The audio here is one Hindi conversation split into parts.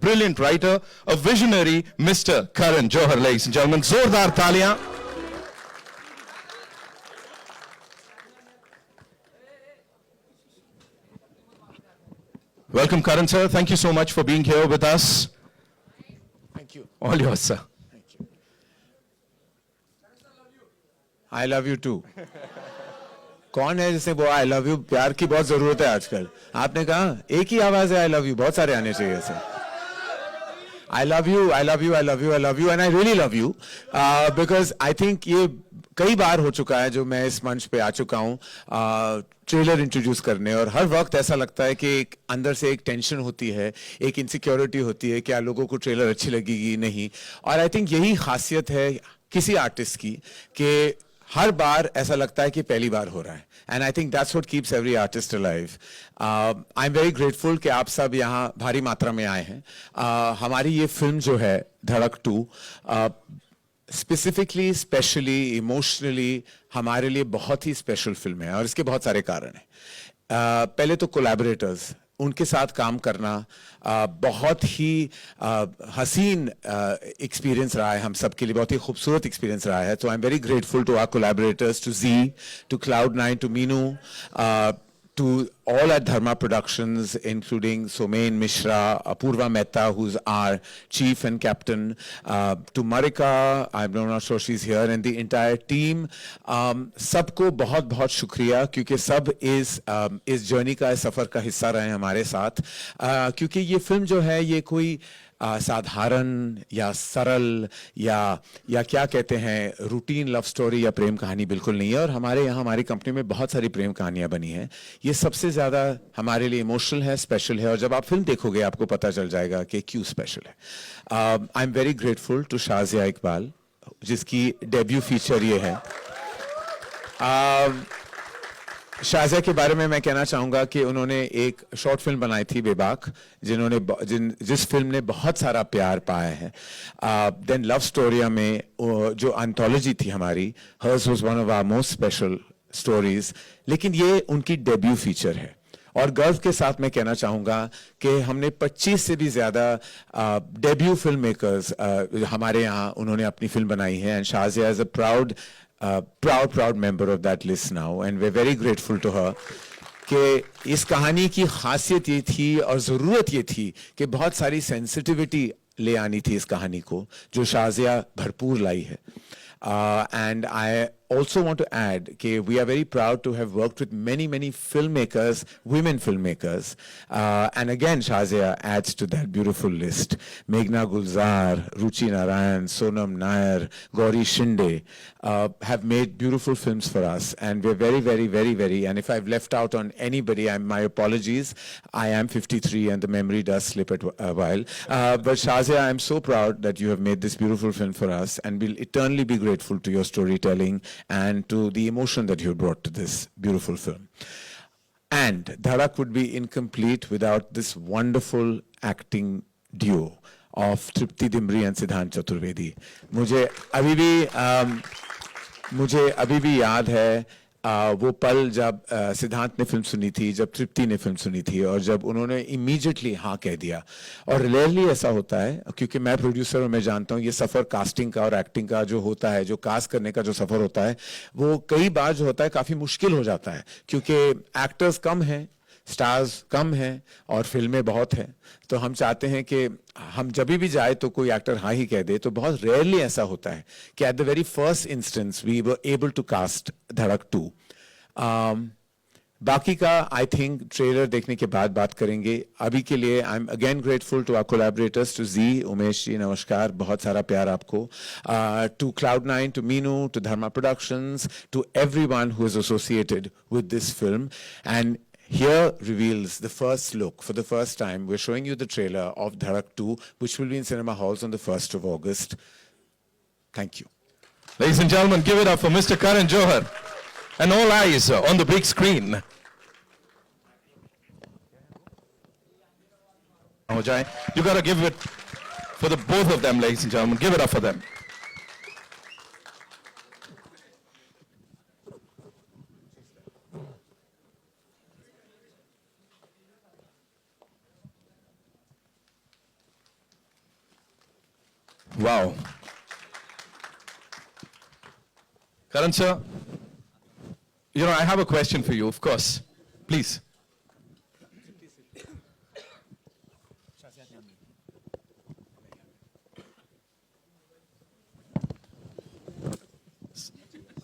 brilliant writer, a visionary, Mr. Karan Johar, ladies and gentlemen. Zordar taaliyan. Welcome, Karan sir. Thank you so much for being here with us. Thank you. All yours, sir. Thank you. I love you too. कौन है जिसे वो आई लव यू प्यार की बहुत जरूरत है आजकल? आपने कहा एक ही आवाज है आई लव यू, बहुत सारे आने चाहिए ऐसे. I love you, I love you, I love you, I love you, and I really love you because I think ये कई बार हो चुका है जो मैं इस मंच पे आ चुका हूँ ट्रेलर इंट्रोड्यूस करने, और हर वक्त ऐसा लगता है कि एक अंदर से एक टेंशन होती है, एक इनसिक्योरिटी होती है, क्या लोगों को ट्रेलर अच्छी लगेगी नहीं. और आई थिंक यही खासियत है किसी आर्टिस्ट की कि हर बार ऐसा लगता है कि पहली बार हो रहा है. And I think that's what keeps every artist alive. I am very grateful कि आप सब यहाँ भारी मात्रा में आए हैं. हमारी ये फिल्म जो है धड़क 2 स्पेसिफिकली, स्पेशली, इमोशनली हमारे लिए बहुत ही स्पेशल फिल्म है, और इसके बहुत सारे कारण हैं. पहले तो कोलैबोरेटर्स, उनके साथ काम करना बहुत ही हसीन एक्सपीरियंस रहा है हम सब के लिए, बहुत ही खूबसूरत एक्सपीरियंस रहा है. तो I am very grateful to our collaborators, to Zee, to Cloud9, to Meenu, to all at Dharma Productions, including Somain Mishra, Apurva Mehta, who's our chief and captain, to Marika, I'm not sure she's here, and the entire team. सबको बहुत बहुत शुक्रिया, क्योंकि सब इस जर्नी का, इस सफ़र का हिस्सा रहे हमारे साथ. क्योंकि ये फिल्म जो है ये कोई साधारण या सरल या क्या कहते हैं रूटीन लव स्टोरी या प्रेम कहानी बिल्कुल नहीं है. और हमारे यहाँ हमारी कंपनी में बहुत सारी प्रेम कहानियां बनी हैं. ये सबसे ज़्यादा हमारे लिए इमोशनल है, स्पेशल है, और जब आप फिल्म देखोगे आपको पता चल जाएगा कि क्यों स्पेशल है. I am very grateful to Shazia Iqbal, जिसकी डेब्यू फीचर ये है. शाजिया के बारे में मैं कहना चाहूँगा कि उन्होंने एक शॉर्ट फिल्म बनाई थी बेबाक, जिस फिल्म ने बहुत सारा प्यार पाया है. देन लव स्टोरिया में जो एंथोलॉजी थी हमारी, hers was one of our most special stories, लेकिन ये उनकी डेब्यू फीचर है. और गर्व के साथ मैं कहना चाहूँगा कि हमने 25 से भी ज़्यादा डेब्यू फिल्म मेकर्स हमारे यहाँ उन्होंने अपनी फिल्म बनाई है. And Shazia is a proud member of that list now, and we're very grateful to her. कि इस कहानी की खासियत ये थी और ज़रूरत ये थी कि बहुत सारी सेंसिटिविटी ले आनी थी इस कहानी को, जो शाजिया भरपूर लाई है. And I also want to add that we are very proud to have worked with many filmmakers, women filmmakers, and again Shazia adds to that beautiful list. Meghna Gulzar, Ruchi Narayan, Sonam Nair, Gauri Shinde have made beautiful films for us, and we're very, and if I've left out on anybody, my apologies. I am 53 and the memory does slip at a while, but Shazia, I'm so proud that you have made this beautiful film for us, and we'll eternally be grateful to your storytelling and to the emotion that you brought to this beautiful film. And Dharak would be incomplete without this wonderful acting duo of Tripti Dimri and Siddhant Chaturvedi. मुझे अभी भी याद है वो पल जब सिद्धांत ने फिल्म सुनी थी, जब तृप्ति ने फिल्म सुनी थी, और जब उन्होंने इमीडिएटली हाँ कह दिया. और रेयरली ऐसा होता है, क्योंकि मैं प्रोड्यूसर और मैं जानता हूँ ये सफ़र कास्टिंग का और एक्टिंग का जो होता है, जो कास्ट करने का जो सफ़र होता है, वो कई बार जो होता है काफ़ी मुश्किल हो जाता है, क्योंकि एक्टर्स कम हैं, स्टार्स कम हैं और फिल्में बहुत हैं. तो हम चाहते हैं कि हम जब भी जाए तो कोई एक्टर हाँ ही कह दे. तो बहुत रेयरली ऐसा होता है कि at the very first instance we were able to cast Dhadak 2. बाकी का आई थिंक ट्रेलर देखने के बाद बात करेंगे. अभी के लिए I am again grateful to our collaborators, to जी, उमेश जी नमस्कार, बहुत सारा प्यार आपको, to Cloud9, to Meenu, to Dharma productions, to everyone who is associated with this film. And here reveals the first look. For the first time, we're showing you the trailer of Dharak 2, which will be in cinema halls on the 1st of August. Thank you. Ladies and gentlemen, give it up for Mr. Karan Johar. And all eyes on the big screen. You got to give it for the both of them, ladies and gentlemen. Give it up for them. Wow. Karan sir, I have a question for you, of course. Please.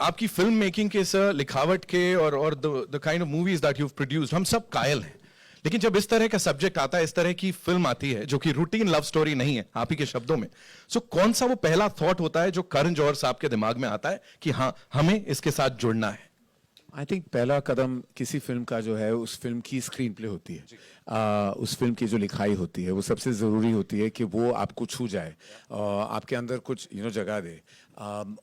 आपकी फिल्म मेकिंग के सर, लिखावट के और the kind of movies that you produced, हम सब कायल हैं। लेकिन जब इस तरह का सब्जेक्ट आता है, इस तरह की फिल्म आती है जो कि रूटीन लव स्टोरी नहीं है, आप ही के शब्दों में, सो कौन सा वो पहला थॉट होता है जो करण जौहर साहब के दिमाग में आता है कि हाँ, हमें इसके साथ जुड़ना है? आई थिंक पहला कदम किसी फिल्म का जो है, उस फिल्म की स्क्रीन प्ले होती है, उस फिल्म की जो लिखाई होती है, वो सबसे ज़रूरी होती है कि वो आपको छू जाए, आपके अंदर कुछ जगह दे।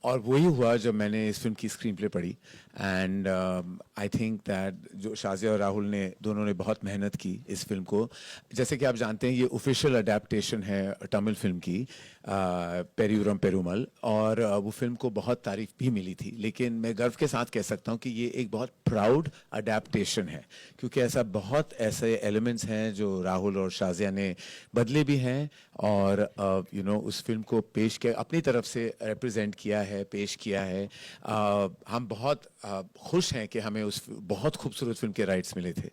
और वही हुआ जब मैंने इस फिल्म की स्क्रीन प्ले पढ़ी, एंड आई थिंक दैट जो शाज़िया और राहुल ने दोनों ने बहुत मेहनत की इस फिल्म को। जैसे कि आप जानते हैं, ये ऑफिशियल अडेप्टेशन है तमिल फिल्म की, पेरियूरम पेरुमल, और वो फिल्म को बहुत तारीफ भी मिली थी। लेकिन मैं गर्व के साथ कह सकता हूँ कि ये एक बहुत प्राउड अडेप्टेशन है, क्योंकि बहुत ऐसे एलिमेंट्स हैं जो राहुल और शाज़िया ने बदले भी हैं, और उस फिल्म को पेश किया, अपनी तरफ से रिप्रेजेंट किया है, पेश किया है। हम बहुत खुश हैं कि हमें उस बहुत खूबसूरत फिल्म के राइट्स मिले थे,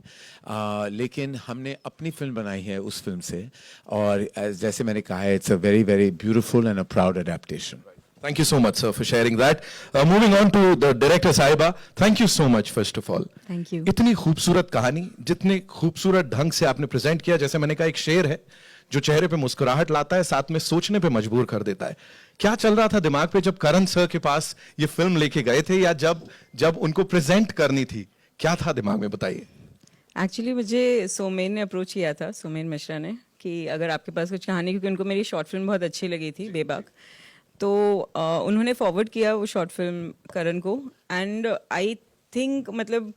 लेकिन हमने अपनी फिल्म बनाई है उस फिल्म से, और जैसे मैंने कहा है, it's a very very beautiful and a proud adaptation. Thank you so much, sir, for sharing that. Moving on to the director Sahiba, thank you so much first of all. Thank you. इतनी खूबसूरत कहानी, जितने खूबसूरत ढंग से आपने प्रेजेंट किया, जैसे मैंने कहा, एक शेर है जो चेहरे पे मुस्कुराहट लाता है, साथ में सोचने पे मजबूर कर देता है। क्या चल रहा था दिमाग पे जब करण सर के पास ये फिल्म लेके गए थे, या जब उनको प्रेजेंट करनी थी, क्या था दिमाग में, बताइए? एक्चुअली मुझे सोमेन ने अप्रोच किया था, सोमेन मिश्रा ने, कि अगर आपके पास कुछ कहानी, क्योंकि उनको मेरी शॉर्ट फिल्म बहुत अच्छी लगी थी, बेबाक, तो उन्होंने फॉरवर्ड किया वो शॉर्ट फिल्म करण को। एंड आई थिंक मतलब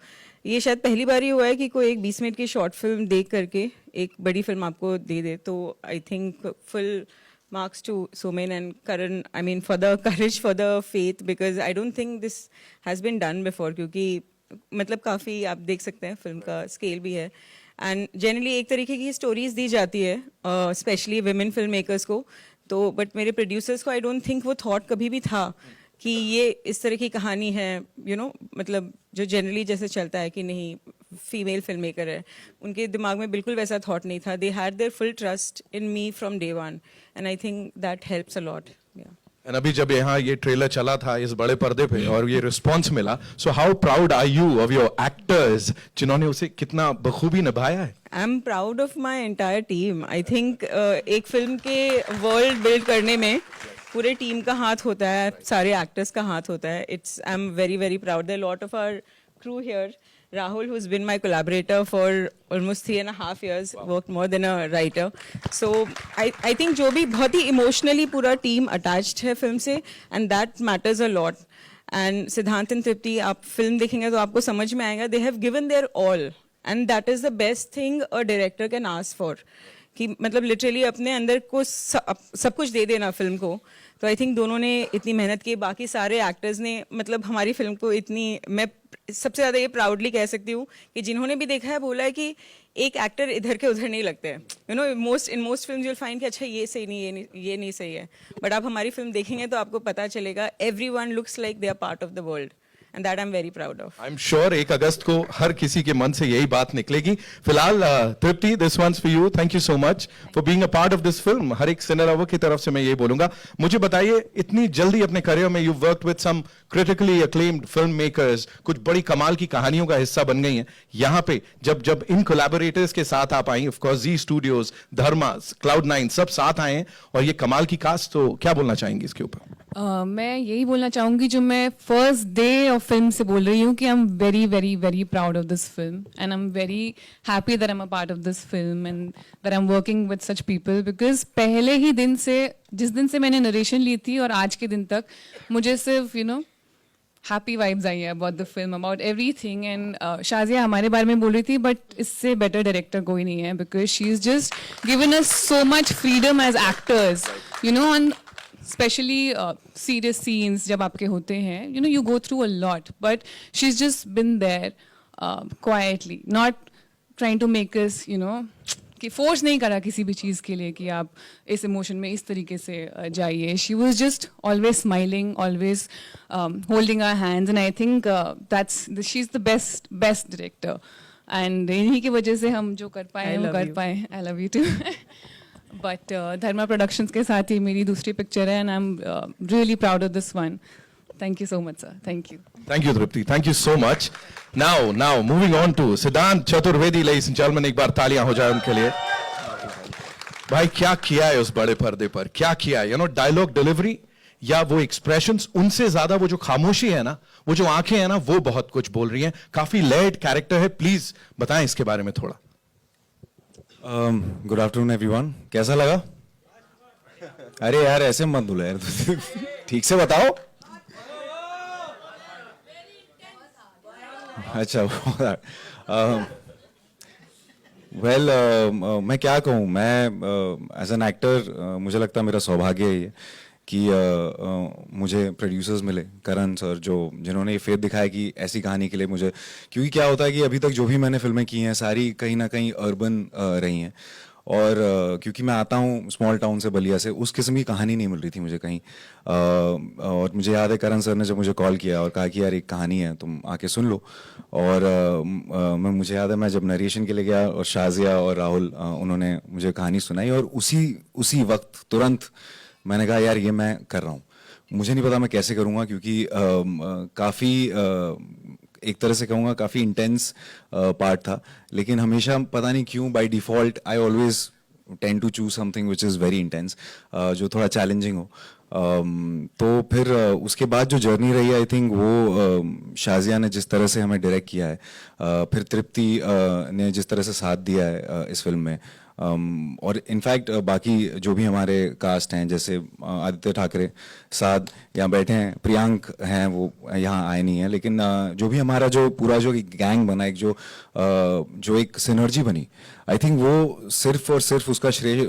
ये शायद पहली बार ही हुआ है कि कोई एक 20 मिनट की शॉर्ट फिल्म देख करके एक बड़ी फिल्म आपको दे दे। तो I think full marks to Somen and Karan, I mean for the courage, for the faith, because I don't think this has been done before, क्योंकि मतलब काफ़ी आप देख सकते हैं फिल्म का स्केल भी है, एंड जनरली एक तरीके की स्टोरीज दी जाती है स्पेशली विमेन फिल्म मेकर्स को, तो बट मेरे प्रोड्यूसर्स को आई डोंट थिंक वो थॉट कभी भी था कि ये इस तरह की कहानी है, मतलब जो जनरली जैसे चलता है कि नहीं फीमेल फिल्म मेकर है, उनके दिमाग में बिल्कुल वैसा थॉट नहीं था। They had there full trust in me from day one, and I think that helps a lot. And अभी जब यहाँ ये ट्रेलर चला था इस बड़े पर्दे पे और ये रिस्पॉन्स मिला, so how proud are you of your actors जिन्होंने उसे कितना बखूबी निभाया है? I am proud of my entire team. I think एक फिल्म के वर्ल्ड बिल्ड करने में पूरे टीम का हाथ होता है, सारे एक्टर्स का हाथ होता है। I am very very proud. There lot of our crew here. Rahul, who's been my collaborator for almost 3.5 years, worked more than a writer. So I think जो भी बहुत ही emotionally पूरा team attached है फिल्म से, and that matters a lot. And सिद्धांत and तृप्ति, आप फिल्म देखेंगे तो आपको समझ में आएगा, they have given their all, and that is the best thing a director can ask for. कि मतलब लिटरली अपने अंदर को सब कुछ दे देना फिल्म को। तो आई थिंक दोनों ने इतनी मेहनत की, बाकी सारे एक्टर्स ने मतलब हमारी फिल्म को इतनी, मैं सबसे ज़्यादा ये प्राउडली कह सकती हूँ कि जिन्होंने भी देखा है बोला है कि एक एक्टर इधर के उधर नहीं लगते हैं। In most film you'll find कि अच्छा ये सही नहीं, ये नहीं सही है, बट आप हमारी फिल्म देखेंगे तो आपको पता चलेगा everyone looks like they are part of the world, and that I'm very proud of. I'm sure 1 अगस्त को हर किसी के मन से यही बात निकलेगी। फिलहाल तृप्ति, this one's for you. Thank you so much for being a part of this film. हर एक सिनेमा की तरफ से मैं ये बोलूंगा। मुझे बताइए, इतनी जल्दी अपने करियर में you've worked with some critically acclaimed filmmakers, कुछ बड़ी कमाल की कहानियों का हिस्सा बन गई हैं। यहाँ पे जब इन collaborators के साथ आप आई, of course Z Studios, Dharma, Cloud9 सब साथ आए हैं और ये कमाल की कास्ट, तो क्या बोलना चाहेंगे इसके ऊपर? मैं यही बोलना चाहूँगी जो मैं फर्स्ट डे ऑफ फिल्म से बोल रही हूँ कि आई am very very very proud of this film, and I am very happy that I am a part of this film and that I am working with such people, because पहले ही दिन से, जिस दिन से मैंने नरेशन ली थी और आज के दिन तक, मुझे सिर्फ हैप्पी वाइब्स आई है about the film, about everything. And Shazia हमारे बारे में बोल रही थी, बट इससे बेटर डायरेक्टर कोई नहीं है, because she is just given us so much freedom as actors, on especially serious scenes जब आपके होते हैं, you go through a lot, but she's just been there quietly, not trying to make us कि फोर्स नहीं करा किसी भी चीज़ के लिए कि आप इस इमोशन में इस तरीके से जाइए. She was just always smiling, always holding our hands, and I think that's she is the best director. And इन्हीं की वजह से हम जो कर पाए वो कर पाए. I love you too. But Dharma productions के साथ ही मेरी दूसरी पिक्चर है, and I am really proud of this one. Thank you so much, sir. Thank you. Thank you, Tripti. Thank you so much. Now, moving on to Siddhant Chaturvedi, ladies and gentlemen, एक बार तालियां हो जाए उनके लिए. भाई क्या किया है उस बड़े पर्दे पर, क्या किया है, डायलॉग डिलीवरी या वो एक्सप्रेशंस, उनसे ज्यादा वो जो खामोशी है ना, वो जो आंखें हैं ना, वो बहुत कुछ बोल रही हैं. काफी लेयर्ड कैरेक्टर है. प्लीज बताएं इसके बारे में थोड़ा. Good afternoon everyone. कैसा लगा? अरे यार ऐसे मत बोलो यार. ठीक से बताओ. अच्छा. वेल मैं क्या कहूँ, मैं एज एन एक्टर मुझे लगता है मेरा सौभाग्य है ये कि मुझे प्रोड्यूसर्स मिले, करण सर, जिन्होंने ये फेथ दिखाया कि ऐसी कहानी के लिए मुझे, क्योंकि क्या होता है कि अभी तक जो भी मैंने फिल्में की हैं सारी कहीं ना कहीं अर्बन रही हैं, और क्योंकि मैं आता हूँ स्मॉल टाउन से, बलिया से, उस किस्म की कहानी नहीं मिल रही थी मुझे कहीं. और मुझे याद है करण सर ने जब मुझे कॉल किया और कहा कि यार एक कहानी है, तुम आके सुन लो. और मुझे याद है मैं जब नरेशन के लिए गया और शाजिया और राहुल उन्होंने मुझे कहानी सुनाई, और उसी वक्त तुरंत मैंने कहा यार ये मैं कर रहा हूँ. मुझे नहीं पता मैं कैसे करूँगा, क्योंकि काफ़ी एक तरह से कहूँगा काफ़ी इंटेंस पार्ट था, लेकिन हमेशा पता नहीं क्यों by default I always tend to choose something which is very intense, जो थोड़ा चैलेंजिंग हो. तो फिर उसके बाद जो जर्नी रही, आई थिंक वो शाजिया ने जिस तरह से हमें डायरेक्ट किया है, फिर तृप्ति ने जिस तरह से साथ दिया है इस फिल्म में, और इनफैक्ट बाकी जो भी हमारे कास्ट हैं, जैसे आदित्य ठाकरे साथ यहाँ बैठे हैं, प्रियांक हैं, वो यहाँ आए नहीं हैं, लेकिन जो भी हमारा जो पूरा जो गैंग बना, एक जो एक सिनर्जी बनी, आई थिंक वो सिर्फ और सिर्फ उसका श्रेय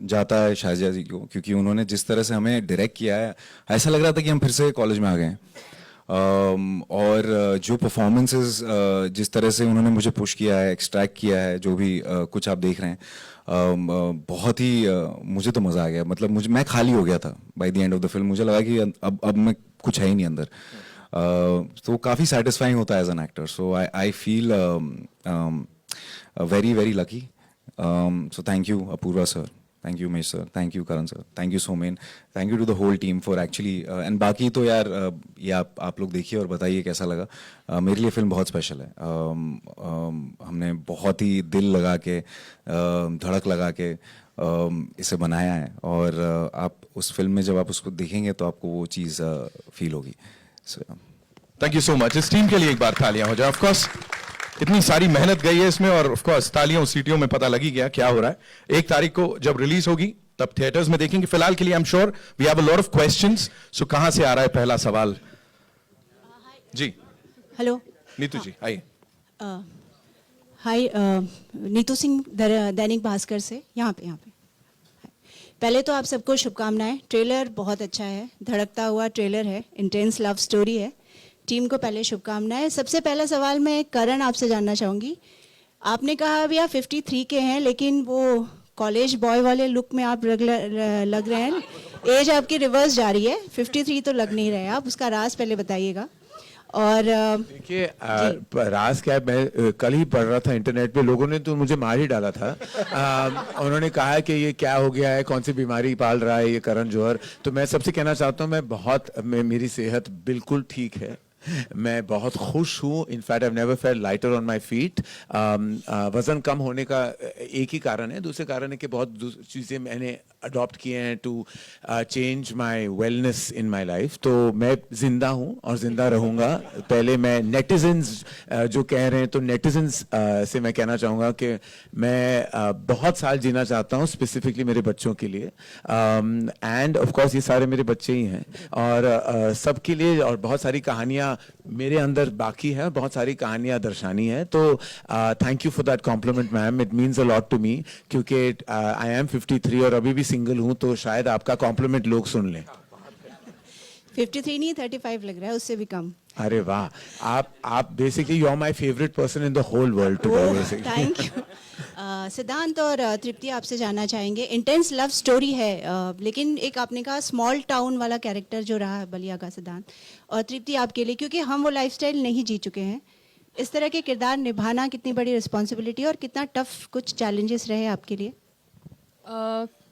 जाता है शाजिया जी को, क्योंकि उन्होंने जिस तरह से हमें डायरेक्ट किया है, ऐसा लग रहा था कि हम फिर से कॉलेज में आ गए हैं. और जो परफॉर्मेंसेस जिस तरह से उन्होंने मुझे पुश किया है, एक्सट्रैक्ट किया है, जो भी कुछ आप देख रहे हैं, बहुत ही मुझे तो मज़ा आ गया. मतलब मैं खाली हो गया था by the end of the film. मुझे लगा कि अब मैं कुछ है ही नहीं अंदर. तो काफ़ी सेटिस्फाइंग होता है as an actor. So I feel very very lucky. So thank you Apoorva sir, thank you Mahesh sir, thank you Karan sir, thank you Somen, thank you to the whole team for actually. And बाकी तो यार ये आप लोग देखिए और बताइए कैसा लगा. मेरे लिए फिल्म बहुत स्पेशल है. हमने बहुत ही दिल लगा के, धड़क लगा के इसे बनाया है, और आप उस फिल्म में जब आप उसको देखेंगे तो आपको वो चीज़ फील होगी. Thank you so much. इस टीम के लिए एक बार तालियां हो जाए. ऑफ कोर्स इतनी सारी मेहनत गई है इसमें, और ऑफ कोर्स तालियों सीटियों में पता लगी गया क्या हो रहा है. 1 तारीख को जब रिलीज होगी तब थिएटर्स में देखेंगे. फिलहाल के लिए I am sure we have a lot of questions. So कहां से आ रहा है पहला सवाल? जी हेलो नीतू जी आइए. हाय, नीतू सिंह दैनिक भास्कर से. यहाँ पे पहले तो आप सबको शुभकामनाएं. ट्रेलर बहुत अच्छा है, धड़कता हुआ ट्रेलर है, इंटेंस लव स्टोरी है. टीम को पहले शुभकामनाएं. सबसे पहला सवाल मैं करण आपसे जानना चाहूँगी. आपने कहा अभी आप 53 के हैं, लेकिन वो कॉलेज बॉय वाले लुक में आप लग रहे हैं. एज आपकी रिवर्स जा रही है, 53 तो लग नहीं रहे आप. उसका राज पहले बताइएगा. और देखिए राज क्या है, मैं कल ही पढ़ रहा था इंटरनेट पे, लोगों ने तो मुझे मार ही डाला था. उन्होंने कहा कि ये क्या हो गया है, कौन सी बीमारी पाल रहा है ये करण जौहर. तो मैं सबसे कहना चाहता हूँ मेरी सेहत बिल्कुल ठीक है, मैं बहुत खुश हूँ. In fact I never felt lighter on my feet. वजन कम होने का एक ही कारण है, दूसरे कारण है कि बहुत चीज़ें मैंने अडॉप्ट किए हैं to change my wellness in my life. तो मैं जिंदा हूँ और जिंदा रहूँगा. पहले मैं नेटिजन्स जो कह रहे हैं, तो नेटिजन्स से मैं कहना चाहूँगा कि मैं बहुत साल जीना चाहता हूँ, स्पेसिफिकली मेरे बच्चों के लिए. एंड ऑफ कोर्स ये सारे मेरे बच्चे ही हैं, और सबके लिए, और बहुत सारी कहानियाँ मेरे अंदर बाकी है, बहुत सारी कहानियां दर्शानी है. तो thank you for that compliment ma'am, it means a lot to me, क्योंकि आई एम 53 और अभी भी सिंगल हूं, तो शायद आपका कॉम्प्लीमेंट लोग सुन लें. 53 नहीं 35 लग रहा है, उससे भी कम. अरे वाह, आप basically you are my favourite person in the whole world today basically. Thank you. Siddhant और तृप्ति आपसे जानना चाहेंगे. इंटेंस लव स्टोरी है, लेकिन एक आपने कहा स्मॉल टाउन वाला कैरेक्टर जो रहा है बलिया का, सिद्धांत और तृप्ति आपके लिए, क्योंकि हम वो लाइफस्टाइल नहीं जी चुके हैं, इस तरह के किरदार निभाना कितनी बड़ी रिस्पॉन्सिबिलिटी और कितना टफ कुछ चैलेंजेस रहे आपके लिए?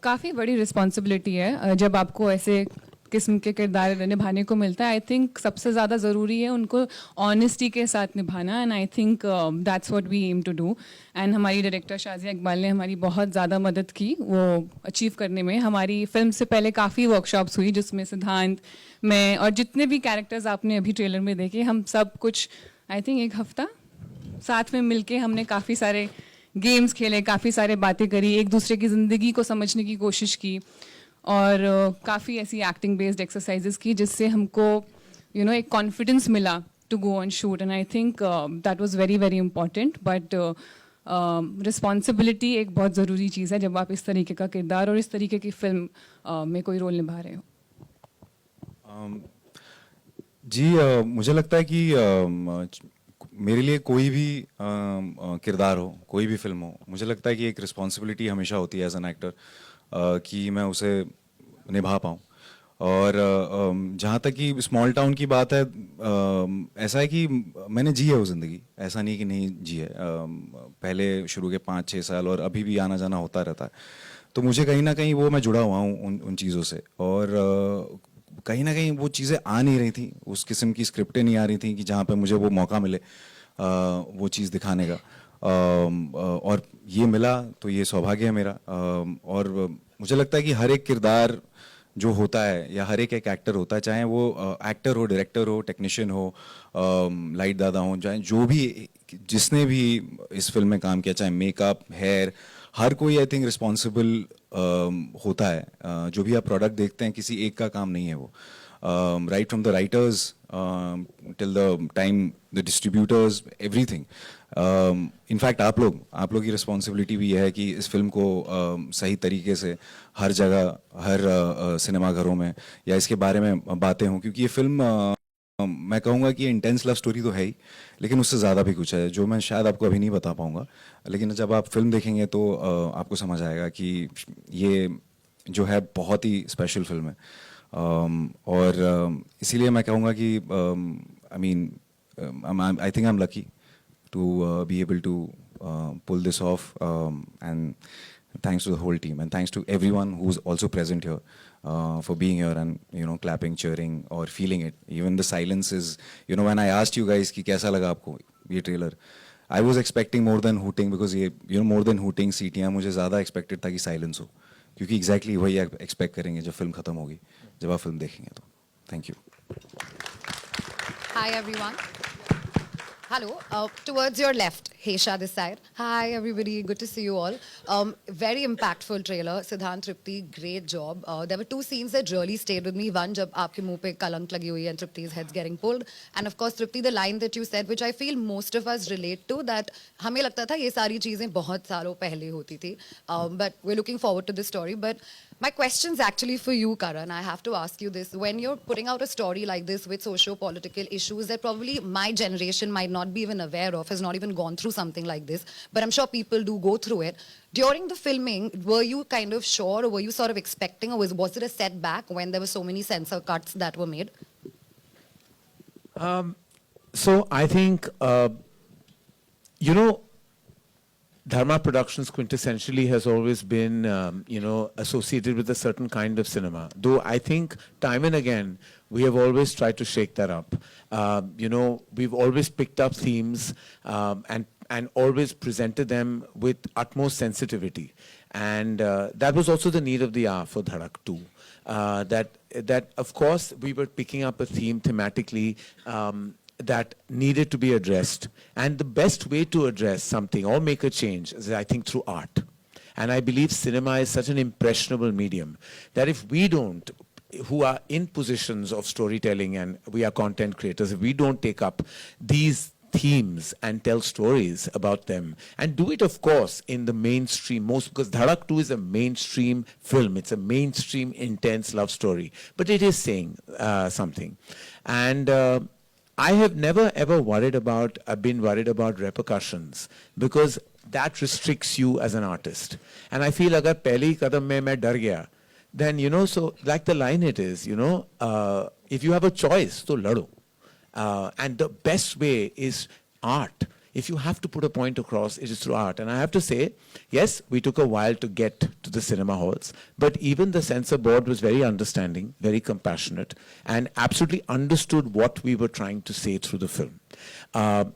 काफ़ी बड़ी रिस्पॉन्सिबिलिटी है जब आपको ऐसे किस्म के किरदार निभाने को मिलता है. आई थिंक सबसे ज़्यादा ज़रूरी है उनको ऑनेस्टी के साथ निभाना, and I think that's what we aim to do. And हमारी डायरेक्टर शाजिया इकबाल ने हमारी बहुत ज़्यादा मदद की वो अचीव करने में. हमारी फिल्म से पहले काफ़ी वर्कशॉप्स हुई जिसमें सिद्धांत, मैं और जितने भी कैरेक्टर्स आपने अभी ट्रेलर में देखे, हम सब कुछ आई थिंक एक हफ्ता साथ में मिलके हमने काफ़ी सारे गेम्स खेले, काफ़ी सारे बातें करी, एक दूसरे की ज़िंदगी को समझने की कोशिश की और काफ़ी ऐसी एक्टिंग बेस्ड एक्सरसाइजेस की जिससे हमको एक कॉन्फिडेंस मिला to go on shoot. And I think that was very very important. But responsibility एक बहुत ज़रूरी चीज़ है जब आप इस तरीके का किरदार और इस तरीके की फिल्म में कोई रोल निभा रहे हो. जी मुझे लगता है कि मेरे लिए कोई भी किरदार हो, कोई भी फिल्म हो, मुझे लगता है कि एक रिस्पॉन्सिबिलिटी हमेशा होती है एज एन एक्टर कि मैं उसे निभा पाऊँ. और जहाँ तक कि स्मॉल टाउन की बात है, ऐसा है कि मैंने जी है वो ज़िंदगी, ऐसा नहीं कि नहीं जी है. पहले शुरू के 5-6 साल और अभी भी आना जाना होता रहता है, तो मुझे कहीं ना कहीं वो मैं जुड़ा हुआ हूँ उन चीज़ों से. और कहीं ना कहीं वो चीज़ें आ नहीं रही थी, उस किस्म की स्क्रिप्टें नहीं आ रही थी कि जहाँ पे मुझे वो मौका मिले वो चीज़ दिखाने का. और ये मिला तो ये सौभाग्य है मेरा. और मुझे लगता है कि हर एक किरदार जो होता है या हर एक एक्टर होता है, चाहे वो एक्टर हो, डायरेक्टर हो, टेक्नीशियन हो, लाइट दादा हो, चाहे जो भी जिसने भी इस फिल्म में काम किया, चाहे मेकअप, हेयर, हर कोई आई थिंक रिस्पॉन्सिबल होता है. जो भी आप प्रोडक्ट देखते हैं किसी एक का काम नहीं है वो. Right from the writers till the time the distributors, everything. In fact आप लोग की रिस्पॉन्सिबिलिटी भी है कि इस फिल्म को सही तरीके से हर जगह, हर सिनेमा घरों में या इसके बारे में बातें हों, क्योंकि ये फिल्म मैं कहूँगा कि इंटेंस लव स्टोरी तो है ही, लेकिन उससे ज़्यादा भी कुछ है जो मैं शायद आपको अभी नहीं बता पाऊँगा. लेकिन जब आप फिल्म देखेंगे तो आपको समझ आएगा कि ये जो है बहुत ही स्पेशल फिल्म है. और इसीलिए मैं कहूँगा कि I mean I think I am lucky to be able to pull this off, and thanks to the whole team and thanks to everyone who's also present here for being here and clapping, cheering or feeling it. Even the silence is, when I asked you guys कि कैसा लगा आपको ये trailer, I was expecting more than hooting, because ये more than hooting सीटियाँ, मुझे ज़्यादा expected था कि silence हो, क्योंकि exactly वही expect करेंगे जब फिल्म खत्म होगी, जब आप फिल्म देखेंगे तो. Thank you. Hi everyone. Hello, towards your left, Hesha this side. Hi everybody, good to see you all. Very impactful trailer, Siddhant, Tripti, great job. There were two scenes that really stayed with me. One, jab aapke muh pe kalank lagi hui and Tripti's head's getting pulled. And of course, Tripti, the line that you said, which I feel most of us relate to, that hame lagta tha ye sari cheezein bahut saalon pehle hoti thi. But we're looking forward to this story. But my question's actually for you, Karan. I have to ask you this. When you're putting out a story like this with socio-political issues that probably my generation might not be even aware of, has not even gone through something like this, but I'm sure people do go through it. During the filming, were you kind of sure, or were you sort of expecting, or was it a setback when there were so many censor cuts that were made? So I think, Dharma Productions quintessentially has always been, associated with a certain kind of cinema. Though I think time and again, we have always tried to shake that up. We've always picked up themes and always presented them with utmost sensitivity. And that was also the need of the hour for Dhadak 2. That of course, we were picking up a theme thematically, that needed to be addressed. And the best way to address something or make a change is, I think, through art. And I believe cinema is such an impressionable medium that if we don't, who are in positions of storytelling and we are content creators, if we don't take up these themes and tell stories about them and do it, of course, in the mainstream because Dhadak 2 is a mainstream film. It's a mainstream intense love story, but it is saying something. And I have never ever been worried about repercussions because that restricts you as an artist. And I feel agar pehli kadam mein main dar gaya, then, you know, so like the line it is, you know, if you have a choice, to lado. And the best way is art. If you have to put a point across, it is through art. And I have to say, yes, we took a while to get to the cinema halls, but even the censor board was very understanding, very compassionate, and absolutely understood what we were trying to say through the film.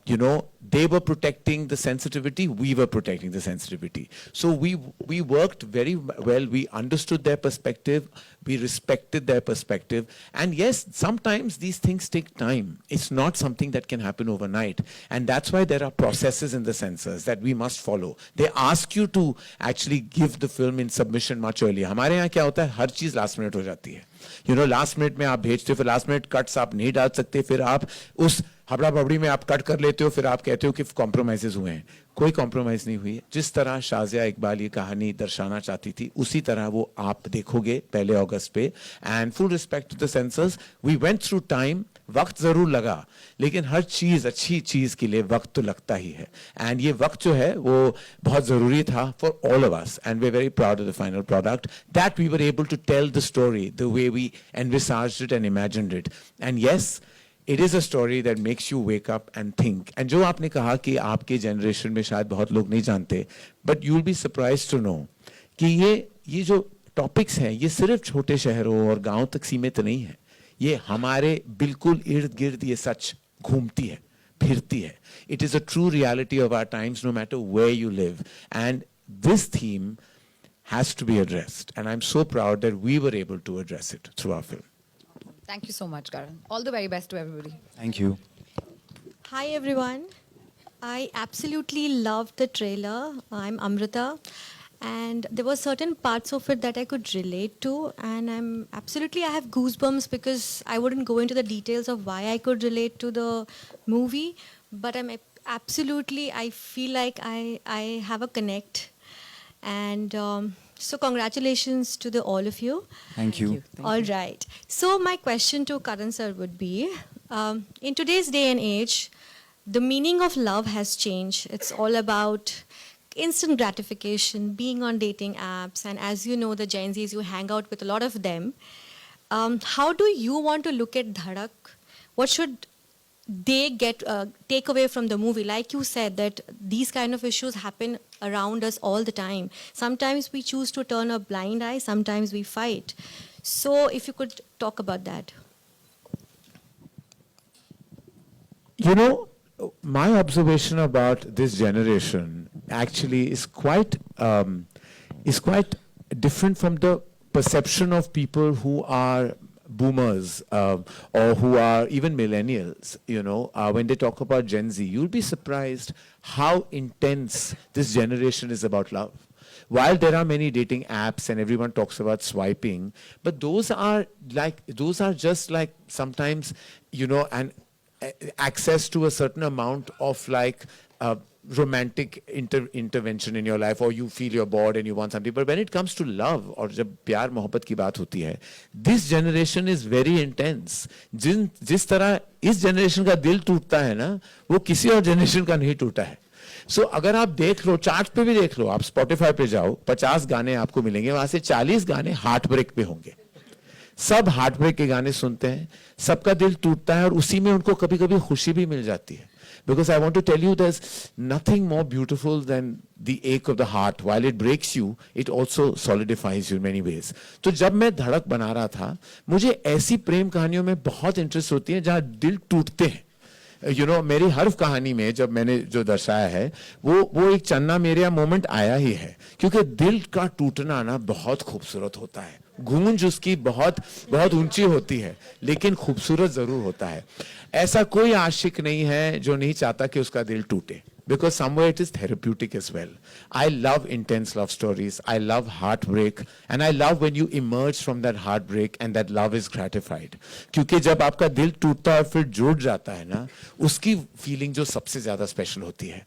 You know, they were protecting the sensitivity, we were protecting the sensitivity. So we worked very well, we understood their perspective, we respected their perspective, and yes, sometimes these things take time. It's not something that can happen overnight, and that's why there are processes in the censors that we must follow. They ask you to actually give the film in submission much earlier. हमारे यहाँ क्या होता है, हर चीज लास्ट मिनट हो जाती है. You know, लास्ट मिनट में आप भेजते हो, फिर लास्ट मिनट कट्स आप नहीं डाल सकते, फिर आप उस हबड़ा बबड़ी में आप कट कर लेते हो, फिर आप कहते हो कि कॉम्प्रोमाइजेस हुए हैं. कोई कॉम्प्रोमाइज नहीं हुई है. जिस तरह शाजिया इकबाल ये कहानी दर्शाना चाहती थी, उसी तरह वो आप देखोगे 1 अगस्त पे. And full respect to the censors, we went through time. वक्त जरूर लगा, लेकिन हर चीज, अच्छी चीज के लिए वक्त तो लगता ही है. एंड ये वक्त जो है वो बहुत जरूरी था for all of us, and we are very proud of the final product that we were able to tell the story the way we envisaged it and imagined it. And yes, it is a story that makes you wake up and think. And जो आपने कहा कि आपके जनरेशन में शायद बहुत लोग नहीं जानते, but you'll be surprised to know कि ये जो टॉपिक्स हैं, ये सिर्फ छोटे शहरों और गांव तक सीमित नहीं है. ये हमारे बिल्कुल इर्द गिर्द ये सच घूमती है, फिरती है. It is a true reality of our times, no matter where you live. And this theme has to be addressed. And I'm so proud that we were able to address it through our film. Thank you so much, Karan. All the very best to everybody. Thank you. Hi everyone. I absolutely loved the trailer. I'm Amrita, and there were certain parts of it that I could relate to, and I have goosebumps because I wouldn't go into the details of why I could relate to the movie, but I feel like I have a connect, and so congratulations to all of you. Thank you. All right. So my question to Karan sir would be, in today's day and age, the meaning of love has changed. It's all about instant gratification, being on dating apps, and as you know, the Gen Zs, you hang out with a lot of them. How do you want to look at Dhadak? What should they take away from the movie? Like you said, that these kind of issues happen around us all the time. Sometimes we choose to turn a blind eye, sometimes we fight. So if you could talk about that. You know, my observation about this generation actually is quite different from the perception of people who are boomers or who are even millennials. You know, when they talk about Gen Z, you'll be surprised how intense this generation is about love. While there are many dating apps and everyone talks about swiping, but those are just like sometimes, you know, and access to a certain amount of like romantic intervention in your life, or you feel you're bored and you want something. But when it comes to love, और जब प्यार मोहब्बत की बात होती है, this generation is very intense. जिस तरह इस generation का दिल टूटता है ना, वो किसी और generation का नहीं टूटा है. So अगर आप देख लो, चार्ट पे भी देख लो, आप Spotify पे जाओ, 50 गाने आपको मिलेंगे, वहां से 40 गाने हार्ट ब्रेक पे होंगे. सब हार्ट ब्रेक के गाने सुनते हैं, सबका दिल टूटता है, और उसी में उनको कभी कभी खुशी भी मिल जाती है. Because I want to tell you, there's nothing more beautiful than the ache of the heart. While it breaks you, it also solidifies you in many ways. तो जब मैं धड़क बना रहा था, मुझे ऐसी प्रेम कहानियों में बहुत इंटरेस्ट होती है जहाँ दिल टूटते हैं. You know, मेरी हर्फ कहानी में जब मैंने जो दर्शाया है, वो एक चन्ना मेरे मोमेंट आया ही है, क्योंकि दिल का टूटना ना बहुत खूबसूरत होता है. गूंज उसकी बहुत बहुत ऊंची होती है, लेकिन खूबसूरत जरूर होता है. ऐसा कोई आशिक नहीं है जो नहीं चाहता कि उसका दिल टूटे, because somewhere it is therapeutic as well. I love intense love stories. I love heartbreak, and I love when you emerge from that heartbreak and that love is gratified. क्योंकि जब आपका दिल टूटता है फिर जुड़ जाता है ना, उसकी फीलिंग जो सबसे ज्यादा स्पेशल होती है.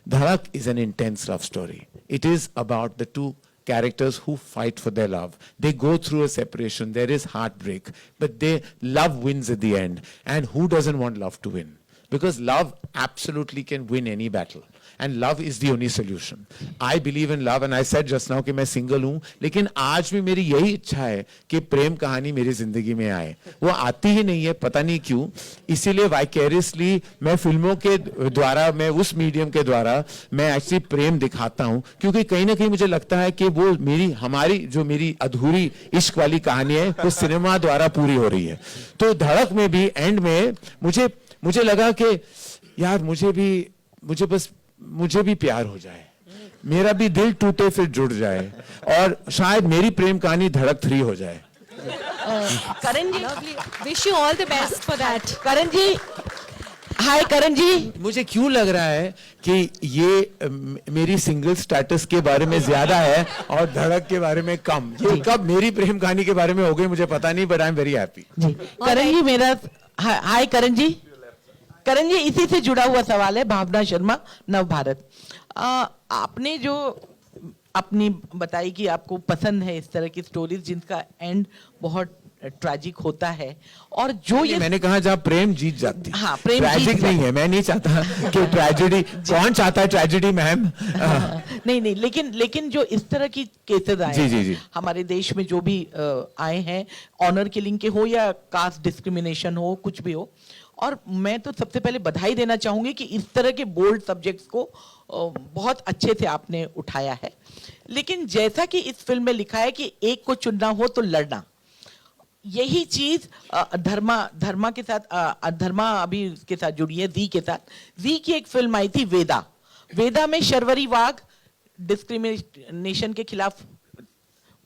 धड़क is an intense love story. It is about the two characters who fight for their love. They go through a separation, there is heartbreak, but love wins at the end. And who doesn't want love to win? Because love absolutely can win any battle. And love is the only solution. I believe in love, and I said just now कि मैं single हूँ, लेकिन आज भी मेरी यही इच्छा है कि प्रेम कहानी मेरी जिंदगी में आए. वो आती ही नहीं है, पता नहीं क्यों. इसीलिए vicariously मैं फिल्मों के द्वारा, मैं उस मीडियम के द्वारा मैं एक्चुअली प्रेम दिखाता हूँ, क्योंकि कहीं ना कहीं मुझे लगता है कि वो हमारी जो मेरी अधूरी इश्क वाली कहानी है, वो सिनेमा द्वारा पूरी हो रही है. तो धड़क में भी एंड में मुझे लगा कि यार मुझे भी प्यार हो जाए, मेरा भी दिल टूटे फिर जुड़ जाए, और शायद मेरी प्रेम कहानी धड़क 3 हो जाए. करण जी, Wish you all the best for that. करण जी, हाय करण जी. मुझे क्यों लग रहा है कि ये मेरी सिंगल स्टेटस के बारे में ज्यादा है और धड़क के बारे में कम. ये कब मेरी प्रेम कहानी के बारे में हो गई मुझे पता नहीं, but I am very happy. जी करण जी, मेरा हाय करण जी. करण जी, इसी से जुड़ा हुआ सवाल है. भावना शर्मा, नव भारत. आपने जो अपनी बताई कि आपको पसंद है इस तरह की स्टोरीज जिनका एंड बहुत ट्रैजिक होता है, और जो ये मैंने कहा जहाँ प्रेम जीत जाती है. हाँ, प्रेम ट्रैजिक जीत नहीं है. मैं नहीं चाहता कि ट्रेजेडी. कौन चाहता है ट्रेजेडी मैम? नहीं, लेकिन जो इस तरह की केसेस आए जी, हैं जी. हमारे देश में, जो भी आए हैं, ऑनर किलिंग के हो या कास्ट डिस्क्रिमिनेशन हो, कुछ भी हो, और मैं तो सबसे पहले बधाई देना चाहूंगी कि इस तरह के बोल्ड सब्जेक्ट्स को बहुत अच्छे से आपने उठाया है. लेकिन जैसा कि इस फिल्म में लिखा है कि एक को चुनना हो तो लड़ना, यही चीज धर्मा के साथ, धर्मा अभी के साथ जुड़ी है, जी के साथ. जी की एक फिल्म आई थी वेदा में शर्वरी वाघ डिस्क्रिमिनेशन के खिलाफ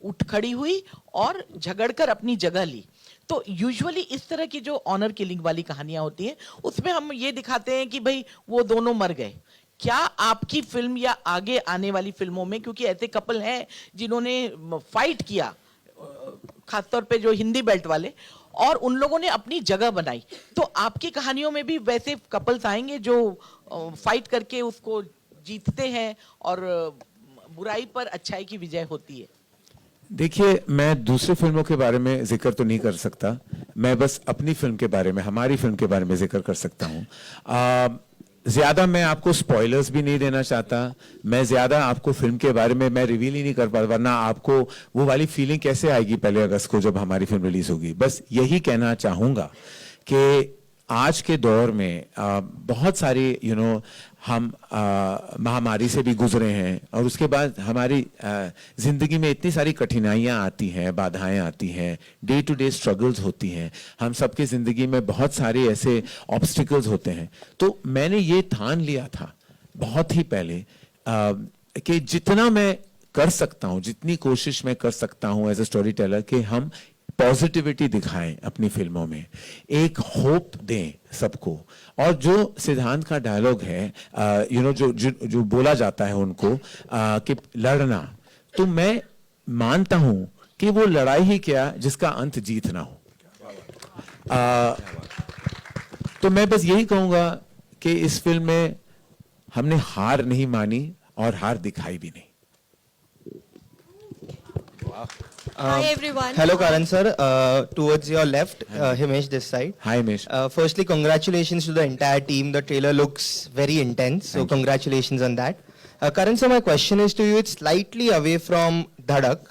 उठ खड़ी हुई और झगड़कर अपनी जगह ली. तो यूजुअली इस तरह की जो ऑनर किलिंग वाली कहानियां होती हैं, उसमें हम ये दिखाते हैं कि भाई वो दोनों मर गए. क्या आपकी फिल्म या आगे आने वाली फिल्मों में, क्योंकि ऐसे कपल हैं जिन्होंने फाइट किया, खासतौर पे जो हिंदी बेल्ट वाले, और उन लोगों ने अपनी जगह बनाई, तो आपकी कहानियों में भी वैसे कपल्स आएंगे जो फाइट करके उसको जीतते हैं और बुराई पर अच्छाई की विजय होती है? देखिए, मैं दूसरी फिल्मों के बारे में जिक्र तो नहीं कर सकता. मैं बस अपनी फिल्म के बारे में, हमारी फिल्म के बारे में जिक्र कर सकता हूँ. ज्यादा मैं आपको स्पॉयलर्स भी नहीं देना चाहता. मैं ज्यादा आपको फिल्म के बारे में मैं रिवील ही नहीं कर पाता, वरना आपको वो वाली फीलिंग कैसे आएगी 1 अगस्त को जब हमारी फिल्म रिलीज होगी. बस यही कहना चाहूंगा कि आज के दौर में बहुत सारी हम महामारी से भी गुजरे हैं, और उसके बाद हमारी जिंदगी में इतनी सारी कठिनाइयां आती हैं, बाधाएं आती हैं, डे टू डे स्ट्रगल्स होती हैं. हम सबके जिंदगी में बहुत सारे ऐसे ऑब्स्टिकल्स होते हैं. तो मैंने ये ठान लिया था बहुत ही पहले कि जितना मैं कर सकता हूं, जितनी कोशिश मैं कर सकता हूं एज ए स्टोरी टेलर, कि हम पॉजिटिविटी दिखाएं अपनी फिल्मों में, एक होप दें सबको. और जो सिद्धांत का डायलॉग है, जो बोला जाता है उनको कि लड़ना, तो मैं मानता हूं कि वो लड़ाई ही क्या जिसका अंत जीत ना हो. तो मैं बस यही कहूंगा कि इस फिल्म में हमने हार नहीं मानी और हार दिखाई भी नहीं. Hi everyone. Hello Karan sir, towards your left, Himesh this side. Hi Himesh. Firstly, congratulations to the entire team. The trailer looks very intense, so congratulations on that. Karan sir, my question is to you, it's slightly away from Dhadak.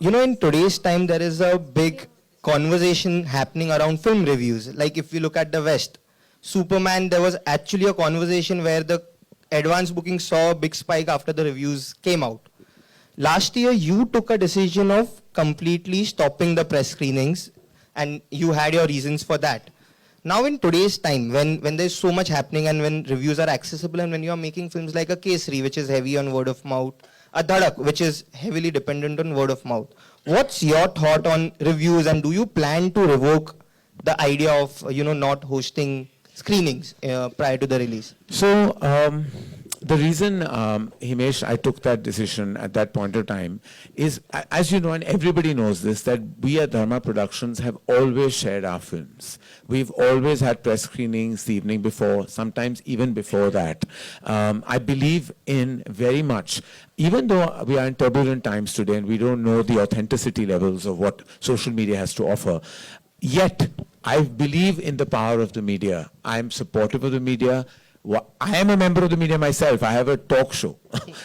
In today's time there is a big conversation happening around film reviews. Like if you look at the West, Superman, there was actually a conversation where the advance booking saw a big spike after the reviews came out. Last year, you took a decision of completely stopping the press screenings, and you had your reasons for that. Now, in today's time, when there's so much happening and when reviews are accessible, and when you are making films like a Kesari, which is heavy on word of mouth, a Dhadak, which is heavily dependent on word of mouth, what's your thought on reviews, and do you plan to revoke the idea of not hosting screenings prior to the release? So, the reason, Himesh, I took that decision at that point of time is, as you know, and everybody knows this, that we at Dharma Productions have always shared our films. We've always had press screenings the evening before, sometimes even before that. I believe in very much, even though we are in turbulent times today and we don't know the authenticity levels of what social media has to offer, yet I believe in the power of the media. I am supportive of the media. I am a member of the media myself. I have a talk show.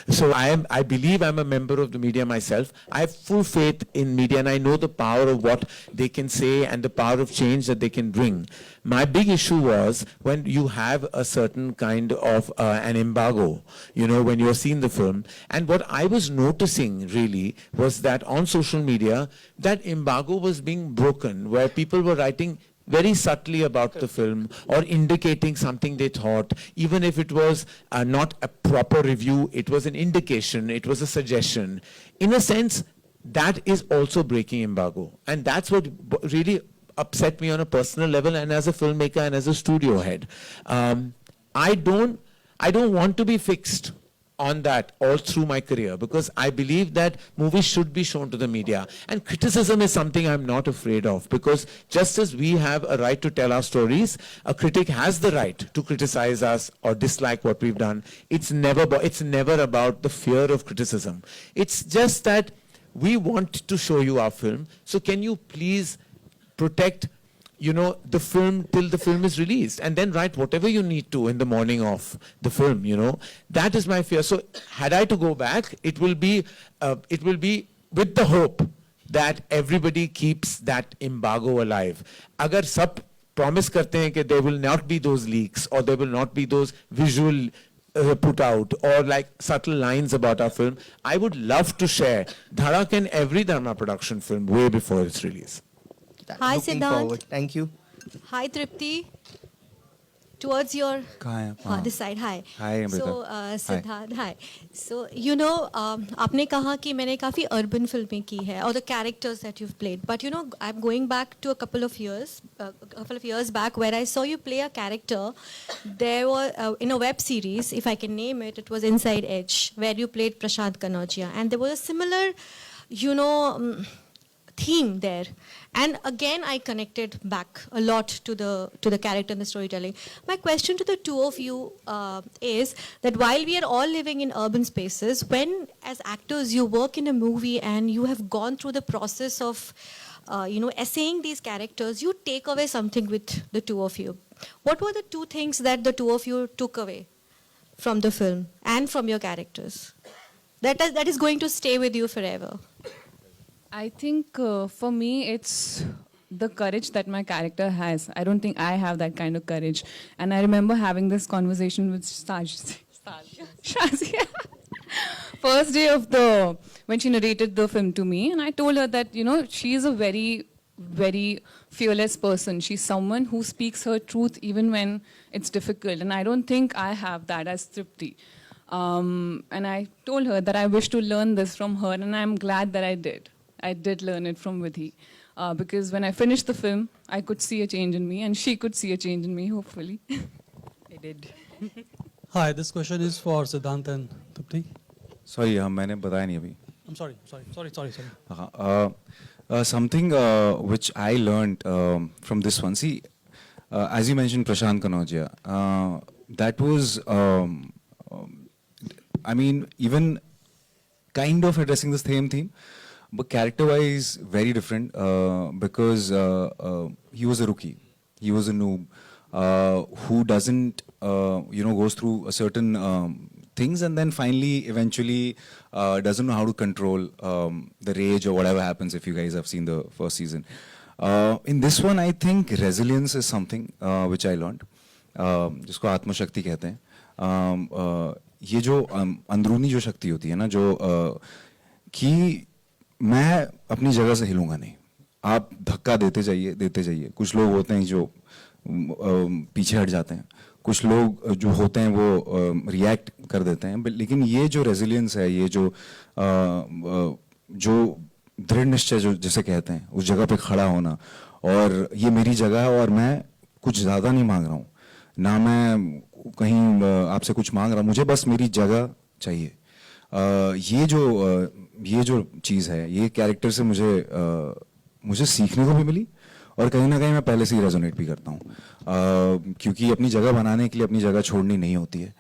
So I believe I'm a member of the media myself. I have full faith in media and I know the power of what they can say and the power of change that they can bring. My big issue was when you have a certain kind of an embargo, you know, when you're seeing the film. And what I was noticing really was that on social media, that embargo was being broken, where people were writing very subtly about the film or indicating something they thought, even if it was not a proper review, it was an indication, it was a suggestion. In a sense, that is also breaking embargo. And that's what really upset me on a personal level and as a filmmaker and as a studio head. I don't want to be fixed on that all through my career, because I believe that movies should be shown to the media. And criticism is something I'm not afraid of, because just as we have a right to tell our stories, a critic has the right to criticize us or dislike what we've done. It's never about the fear of criticism. It's just that we want to show you our film, so can you please protect, you know, the film till the film is released, and then write whatever you need to in the morning of the film, you know. That is my fear. So had I to go back, it will be with the hope that everybody keeps that embargo alive. Agar sab promise karte hain कि there will not be those leaks or there will not be those visual put out or like subtle lines about our film, I would love to share Dhadak and every Dharma production film way before its release. Hi, Looking Siddhant. forward. Thank you. Hi, Tripti. Towards your कहाँ है? हाँ. this side. Hi. Hi, Amrita. So, Hi. Siddhant, hi. So, you know, आपने कहा कि मैंने काफ़ी urban फिल्में की है, or the characters that you've played. But you know, I'm going back to a couple of years back, where I saw you play a character. There was in a web series, if I can name it, it was Inside Edge, where you played Prashant Kanodia, and there was a similar, you know, theme there. And again, I connected back a lot to the character and the storytelling. My question to the two of you is that while we are all living in urban spaces, when as actors you work in a movie and you have gone through the process of you know, essaying these characters, you take away something with the two of you. What were the two things that the two of you took away from the film and from your characters that is going to stay with you forever? I think for me, it's the courage that my character has. I don't think I have that kind of courage. And I remember having this conversation with Shazia. First day of when she narrated the film to me, and I told her that, you know, she is a very, very fearless person. She's someone who speaks her truth even when it's difficult. And I don't think I have that as Tripti. And I told her that I wish to learn this from her, and I'm glad that I did. I did learn it from Vidhi. Because when I finished the film, I could see a change in me, and she could see a change in me, hopefully. I did. Hi, this question is for Siddhant and Tripti. Sorry, मैंने बताया नहीं अभी. I'm sorry. Something which I learned from this one. See, as you mentioned, Prashant Kanodia. That was, I mean, even kind of addressing the same theme, but character-wise, very different because he was a rookie. He was a noob who doesn't, goes through a certain things and then finally, eventually, doesn't know how to control the rage or whatever happens if you guys have seen the first season. In this one, I think resilience is something which I learned, जिसको आत्मशक्ति कहते हैं. ये जो अंदरूनी जो शक्ति होती है ना, जो कि मैं अपनी जगह से हिलूंगा नहीं, आप धक्का देते जाइए. कुछ लोग होते हैं जो पीछे हट जाते हैं, कुछ लोग जो होते हैं वो रिएक्ट कर देते हैं, लेकिन ये जो रेजिलियंस है, ये जो दृढ़ निश्चय जो जिसे कहते हैं, उस जगह पे खड़ा होना, और ये मेरी जगह है और मैं कुछ ज़्यादा नहीं मांग रहा हूँ, ना मैं कहीं आपसे कुछ मांग रहा, मुझे बस मेरी जगह चाहिए। ये जो चीज़ है, ये कैरेक्टर से मुझे सीखने को भी मिली, और कहीं ना कहीं मैं पहले से ही रेजोनेट भी करता हूँ, क्योंकि अपनी जगह बनाने के लिए अपनी जगह छोड़नी नहीं होती है।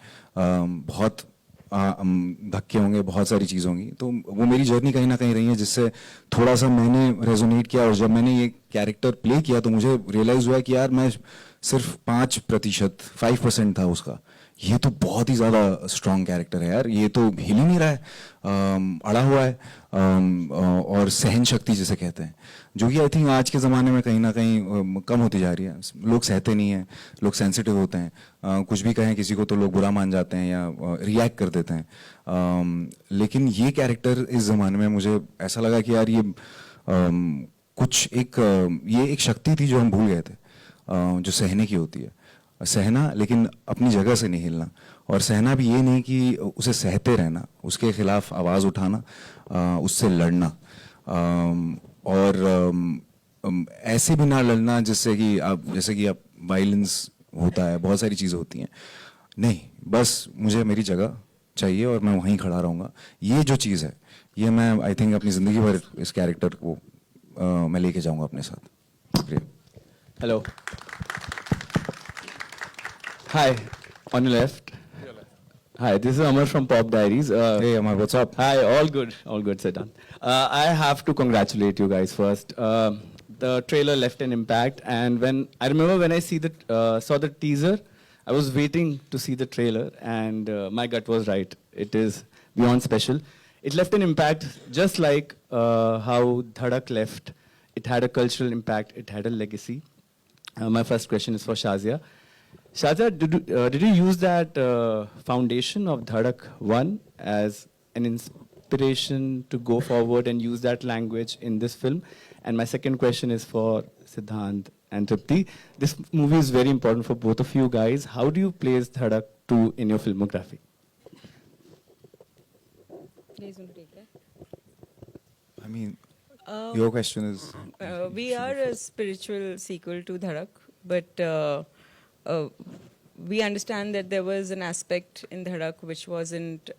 बहुत धक्के होंगे, बहुत सारी चीज़ होंगी, तो वो मेरी जर्नी कहीं ना कहीं रही है जिससे थोड़ा सा मैंने रेजोनेट किया। और जब मैंने ये कैरेक्टर प्ले किया तो मुझे रियलाइज़ हुआ कि यार मैं सिर्फ 5%, 5% था उसका। ये तो बहुत ही ज़्यादा स्ट्रॉन्ग कैरेक्टर है यार, ये तो हिल ही नहीं रहा है, अड़ा हुआ है, और सहन शक्ति जिसे कहते हैं, जो कि आई थिंक आज के ज़माने में कहीं ना कहीं कम होती जा रही है। लोग सहते नहीं हैं, लोग सेंसिटिव होते हैं, कुछ भी कहें किसी को तो लोग बुरा मान जाते हैं या रिएक्ट कर देते हैं। लेकिन ये कैरेक्टर इस ज़माने में मुझे ऐसा लगा कि यार ये ये एक शक्ति थी जो हम भूल गए थे, जो सहने की होती है। सहना, लेकिन अपनी जगह से नहीं हिलना। और सहना भी ये नहीं कि उसे सहते रहना, उसके खिलाफ आवाज़ उठाना, उससे लड़ना, और ऐसे भी ना लड़ना जैसे कि आप वायलेंस होता है, बहुत सारी चीज़ें होती हैं। नहीं, बस मुझे मेरी जगह चाहिए और मैं वहीं खड़ा रहूँगा। ये जो चीज़ है, ये मैं आई थिंक अपनी ज़िंदगी भर इस कैरेक्टर को मैं लेके जाऊँगा अपने साथ। शुक्रिया। Hello. Hi, on your left. Hi, this is Amar from Pop Diaries. Hey Amar, what's up? Hi, all good, Siddhant. I have to congratulate you guys first. The trailer left an impact, and I remember when I saw the teaser, I was waiting to see the trailer, and my gut was right. It is beyond special. It left an impact, just like how Dhadak left. It had a cultural impact. It had a legacy. My first question is for Shazia. Shazia, did you use that foundation of Dhadak 1 as an inspiration to go forward and use that language in this film? And my second question is for Siddhant and Tripti. This movie is very important for both of you guys. How do you place Dhadak 2 in your filmography? I mean, your question is... We are a spiritual sequel to Dhadak, but we understand that there was an aspect in Dhadak which wasn't,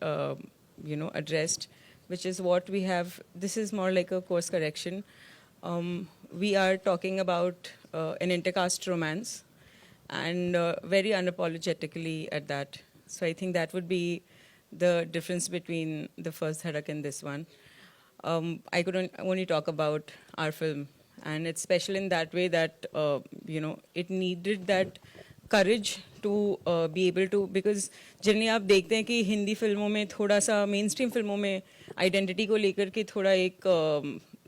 addressed, which is what we have. This is more like a course correction. We are talking about an intercaste romance, and very unapologetically at that. So I think that would be the difference between the first Dhadak and this one. I could only talk about our film, and it's special in that way that it needed that courage to be able to, because generally आप देखते हैं कि हिंदी फिल्मों में थोड़ा सा मेन स्ट्रीम फिल्मों में आइडेंटिटी को लेकर के थोड़ा एक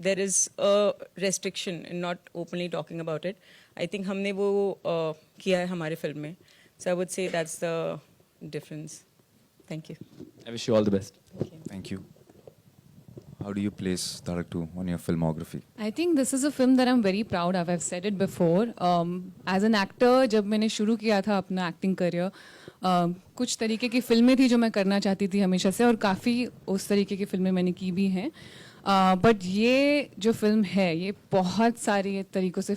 there is a restriction in not openly talking about it. I think हमने वो किया है हमारे फिल्म में. So I would say that's the difference. Thank you. I wish you all the best. Thank you. How do you place Dhadak 2 on your filmography? I think this is a film that I'm very proud of. I've said it before. As an actor, जब मैंने शुरू किया था अपना एक्टिंग करियर, कुछ तरीके की फिल्में थी जो मैं करना चाहती थी हमेशा से, और काफ़ी उस तरीके की फिल्में मैंने की भी हैं. बट ये जो फिल्म है, ये बहुत सारी तरीक़ों से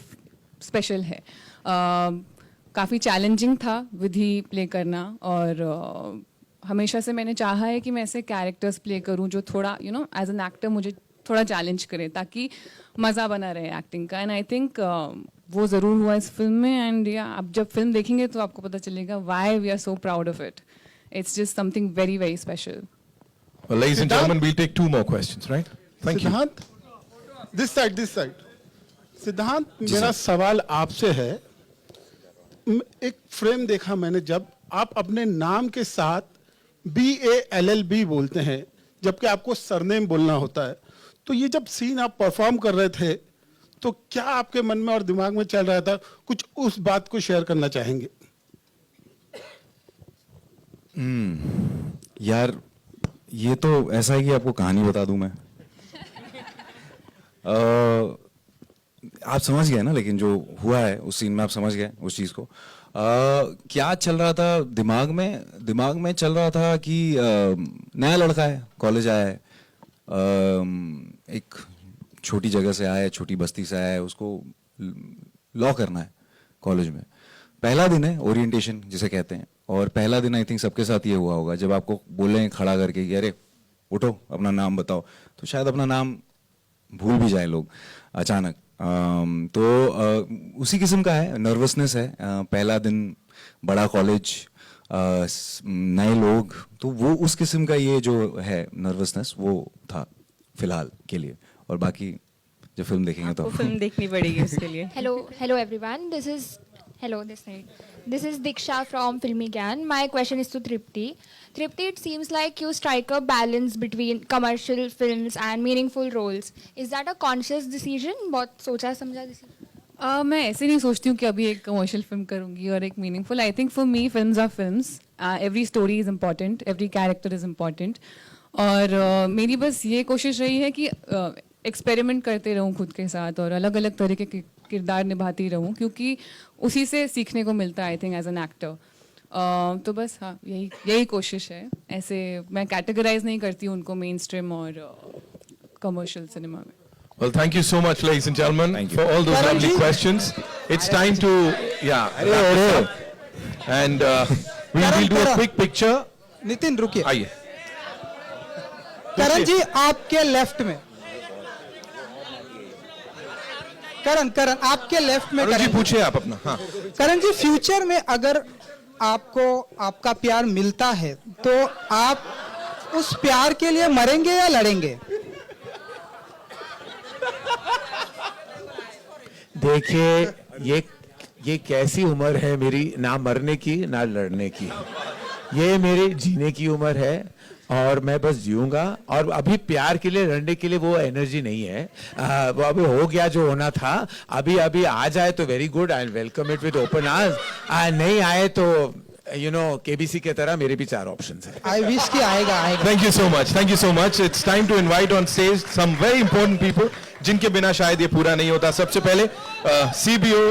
स्पेशल है. काफ़ी चैलेंजिंग था विधि प्ले करना, और हमेशा से मैंने चाहा है कि मैं ऐसे कैरेक्टर्स प्ले करूं जो थोड़ा एज एन एक्टर मुझे थोड़ा चैलेंज करे, ताकि मज़ा बना रहे एक्टिंग का. एंड आई थिंक वो ज़रूर हुआ इस फिल्म में. एंड या आप जब फिल्म देखेंगे तो आपको पता चलेगा why we are so proud of it. It's just something very, very special. Well, ladies and gentlemen, we'll take 2 more questions, right? Thank you. सिद्धांत, this side. सिद्धांत, मेरा सवाल आपसे है. एक फ्रेम देखा मैंने जब आप अपने नाम के साथ BALLB बोलते हैं, जबकि आपको सरनेम बोलना होता है. तो ये जब सीन आप परफॉर्म कर रहे थे, तो क्या आपके मन में और दिमाग में चल रहा था? कुछ उस बात को शेयर करना चाहेंगे? यार, ये तो ऐसा है कि आपको कहानी बता दूं मैं. आप समझ गए ना, लेकिन जो हुआ है उस सीन में आप समझ गए उस चीज़ को. क्या चल रहा था दिमाग में चल रहा था कि नया लड़का है, कॉलेज आया है, एक छोटी जगह से आया है, छोटी बस्ती से आया है, उसको लॉ करना है कॉलेज में. पहला दिन है ओरिएंटेशन जिसे कहते हैं, और पहला दिन आई थिंक सबके साथ ये हुआ होगा जब आपको बोले हैं खड़ा करके कि अरे उठो अपना नाम बताओ, तो शायद अपना नाम भूल भी जाए लोग अचानक। तो उसी किस्म का है, नर्वसनेस है। पहला दिन, बड़ा कॉलेज, नए लोग, तो वो उस किस्म का ये जो है नर्वसनेस वो था फिलहाल के लिए, और बाकी जब फिल्म देखेंगे तो फिल्म देखनी पड़ेगी उसके लिए। Hello everyone. This is Diksha from Filmy Gyan. My question is to Tripti. Tripti, it seems like you strike a balance between commercial films and meaningful roles. Is that a conscious decision? बहुत सोचा समझा decision? मैं ऐसे नहीं सोचती हूँ कि अभी एक कमर्शियल फिल्म करूँगी और एक meaningful. I think for me films are films, every story is important, every character is important. और मेरी बस ये कोशिश रही है कि एक्सपेरिमेंट करते रहूँ खुद के साथ और अलग अलग तरीके के किरदार निभाती रहूँ, क्योंकि उसी से सीखने को मिलता है I think as an actor. तो बस हाँ, यही कोशिश है। ऐसे मैं कैटेगराइज नहीं करती हूँ उनको मेन स्ट्रीम और कमर्शियल सिनेमा में। Well, thank you so much, ladies and gentlemen, for all those lovely questions. It's time to, wrap this up. And we'll do a quick picture. Nitin रुकिए। आइए। करण जी आपके लेफ्ट में, करण आपके लेफ्ट में। अरुण जी पूछिए आप अपना। हाँ। करण जी, फ्यूचर में अगर आपको आपका प्यार मिलता है तो आप उस प्यार के लिए मरेंगे या लड़ेंगे? देखिए ये कैसी उम्र है मेरी, ना मरने की ना लड़ने की। ये मेरी जीने की उम्र है और मैं बस जीऊंगा। और अभी प्यार के लिए लड़ने के लिए वो एनर्जी नहीं है। वो अभी हो गया जो होना था। अभी आ जाए तो very good, I welcome it with open arms. नहीं आए तो केबीसी के तरह मेरे भी 4 ऑप्शंस हैं। आई विश कि आएगा। Thank you so much. Thank you so much. It's time to invite on stage some very important people जिनके बिना शायद ये पूरा नहीं होता। सबसे पहले CBO,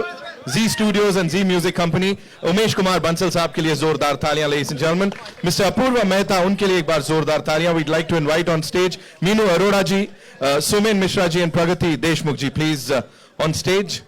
Z Studios and Z Music Company, Umesh Kumar Bansal साहब के लिए जोरदार तालियां, ladies and gentlemen. Mr. Apoorva Mehta, उनके लिए एक बार जोरदार तालियां। We'd like to invite on stage Meenu Arora ji, Sumen Mishra ji and Pragati Deshmukh ji, please on stage.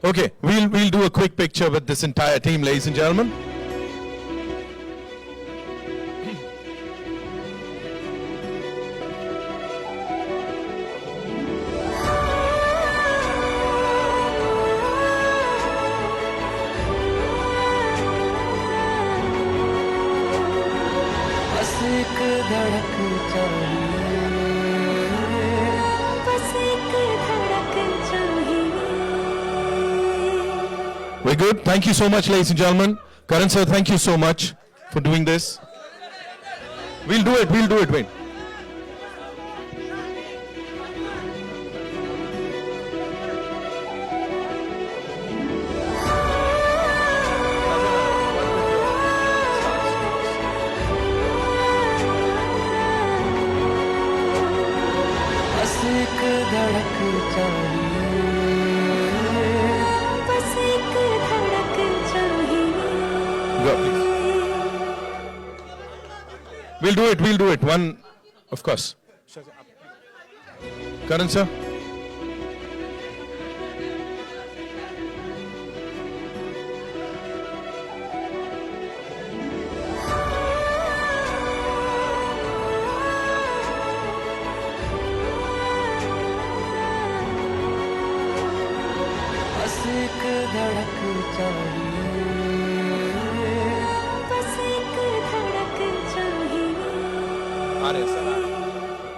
Okay, we'll do a quick picture with this entire team, ladies and gentlemen. We're good. Thank you so much, ladies and gentlemen. Karan sir, thank you so much for doing this. We'll do it, wait. Go, please. We'll do it. One, of course. Karan sir.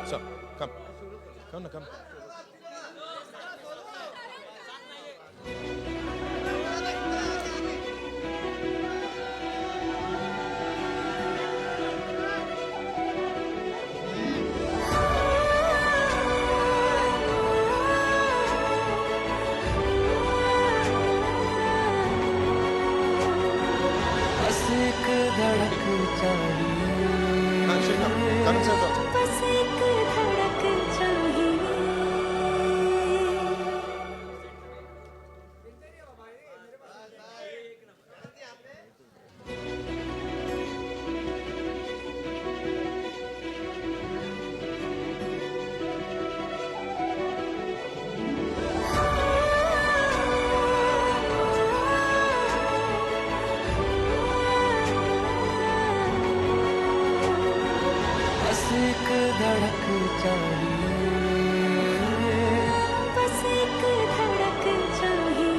So, come. धड़क चाहिए, बस एक धड़क चाहिए।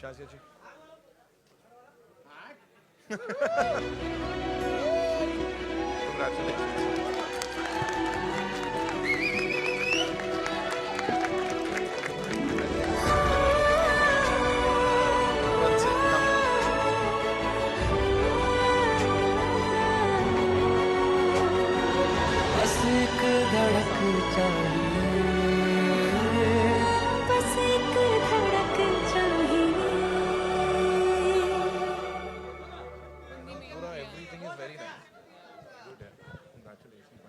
शाजिया जी बस एक धड़क चाहिए, बस एक धड़क चाहिए। Everything is very nice, good है, congratulations.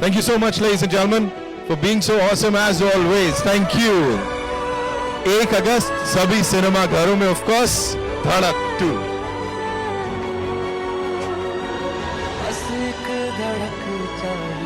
Thank you so much, ladies and gentlemen, for being so awesome as always. Thank you. 1 अगस्त सभी सिनेमा घरों में, of course, धड़क 2. बस एक धड़क चाहिए।